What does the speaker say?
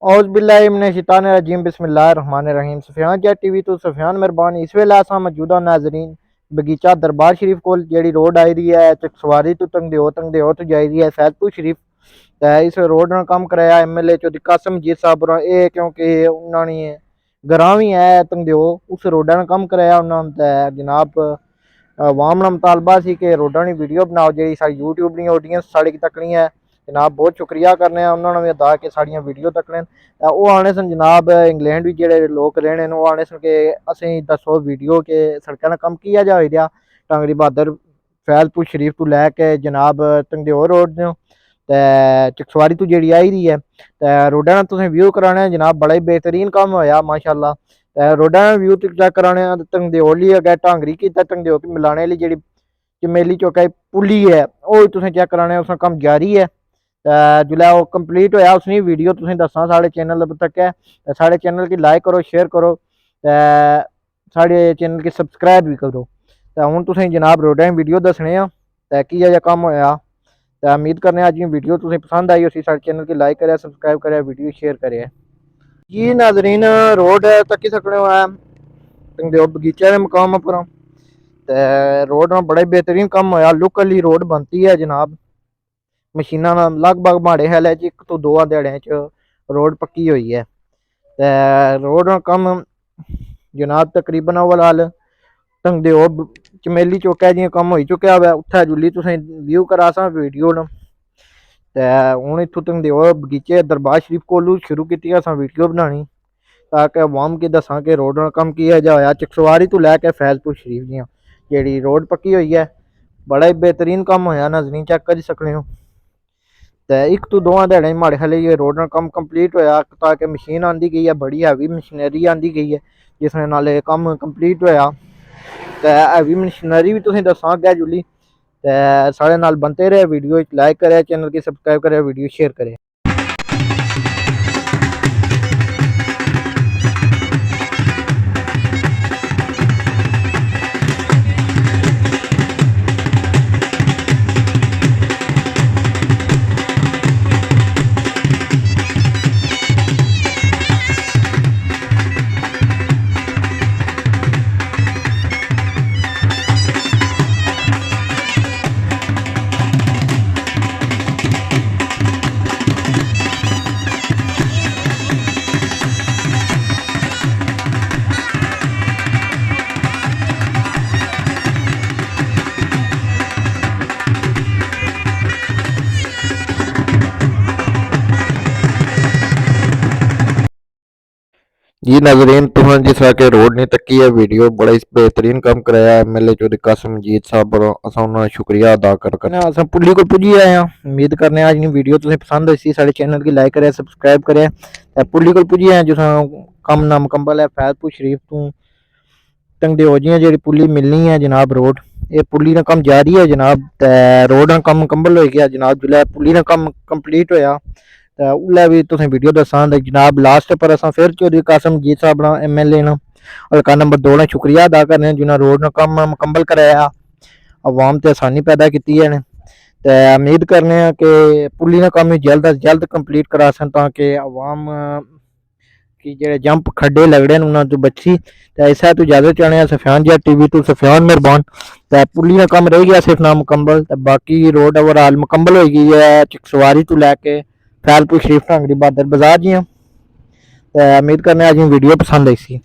औज़ बिल्लाहि मिनश शैतानिर रजीम बिस्मिल्लाहिर रहमानिर रहीम। सुफियान जट टीवी तो सुफियान मेहरबान। इस वेले असां मौजूदा नाजरीन बगीचा दरबार शरीफ कोल जेहड़ी रोड आई दी है चकसवारी तो तंगदेओ तो जाई दी है सैदपुर शरीफ। इस रोड ने कम कराया MLA चौधरी कासिम मजीद साहब होरें क्योंकि उन्होंने ग्रां भी है तंगदेओ उस रोडा ने कम कराया उन्होंने जनाब अवाम का मुतालबा सी कि रोडा की वीडियो बनाओ जी साड़ी यूट्यूब की ऑडियंस साढ़े तकनी है। जनाब बहुत शुक्रिया करने उन्होंने भी अदा कि साड़ियाँ वीडियो तकने वो आने सन जनाब इंग्लैंड भी जेह्ड़े लोग रहने वो आने सन कि असें दसो वीडियो के सड़कों का कम किया जा रहा टांगरी बहादुर फैजपुर शरीफ तो लैके जनाब तंगदेओ रोड चकसवारी तो जी आई रही है रोडा तुसें व्यू कराने जनाब बड़ा ही बेहतरीन काम होया माशाअल्लाह। रोडा व्यू चेक कराने तंगदेओ ली अगर टांगरी की तंगदेओ की मिलाने वाली जी चमेली चौका पुली है वो तुसें चेक कराने उसका कम जारी है। जिसलै वो कंप्लीट होया उसकी वीडियो तुसें दस्सां साढ़े चैनल तक है। साढ़े चैनल की लाइक करो शेयर करो साढ़े चैनल की सबसक्राइब भी करो। हूँ तुसें जनाब रोडा वीडियो दस्सने किया जा कम होया। उम्मीद करने अज वीडियो तुसें पसंद आई उसी साढ़े चैनल की लाइक करें सबसक्राइब करें वीडियो शेयर करें। जी नाजरीन रोड तक्की सकने हो तंगदेओ बगीचे के मकाम पर रोड में बड़ा बेहतरीन कम होया लुक वाली रोड बनती है जनाब मशीना लगभग माड़े ख्याल च 1 तो 2 ध्याड़े च रोड पक्की हुई है। रोड कम जनाब तकरीबन वाल तंगदेओ चमेली चौकै जियां कम हो चुका है उत्थै जुल्ली तुसें व्यू करा सा वीडियो न हूँ इत्थों तंगदेओ बगीचे दरबार शरीफ कोलू शुरू की वीडियो बनानी ताकि अवाम की दसा कि रोड का कम किया जाया चकसवारी तो लैके फैजपुर शरीफ दियाँ जी रोड पक्की हुई है बड़ा ही बेहतरीन कम होया नाज़रीन चेक कर सकते हो। 1 तो 2 ध्याड़े माड़े ख्याल ये रोड का कम कंप्लीट होया ताकि मशीन आंदी गई है बड़ी हैवी मशीनरी आंदी गई है जिसने नाले कम कंप्लीट होया। हैवी मशीनरी भी तुसें दस्सां अग्गै जुल्ली साढ़े नाल बनते रहे वीडियो लाइक करें चैनल की सबसक्राइब करें वीडियो शेयर करें। जी नाजरीन तुसें जिस तरह के रोड नहीं तक्की है वीडियो बड़ा ही बेहतरीन काम कराया MLA चौधरी कासिम मजीद साहब अस उन्होंने शुक्रिया अदा करने अस पुली को पुजी आए हैं। उम्मीद करने अज नी वीडियो तुसें पसंद आई साढ़े चैनल की लाइक करें सबसक्राइब करें पुली को पुजी आए जिस कम ना मुकम्मल है फैजपुर शरीफ तो तंगदेओ जियां जी पुली मिलनी है जनाब रोड ये पुली का कम जारी है जनाब रोड का कम मुकम्मल हो गया जनाब जिसलै पुली का कम कंप्लीट होया उसलै भी तुसें वीडियो दस्सां जनाब लास्ट पर अस फिर चौधरी कासिम मजीद साहब MLA न हल्का नंबर 2 ने शुक्रिया अदा करने जिन्हें रोड का कम मुकम्मल कराया अवाम ते आसानी पैदा की है उम्मीद करने कि पुली का कम जल्द अज जल्द कंप्लीट करा सन ताकि अवाम की जो जंप खड्डे लगड़े उन्होंने तो बची ऐसा तो इजाजत चाहने सुफियान जट टीवी तो सुफियान मेहरबान। पुली का कम रह गया सिर्फ ना मुकम्मल बाकी रोड ओवरऑल मुकम्मल हो गई है चकसवारी तो लैके फैजपुर शरीफ टांगरी बहादुर बाजार जी उम्मीद करने अज वीडियो पसंद आई सी।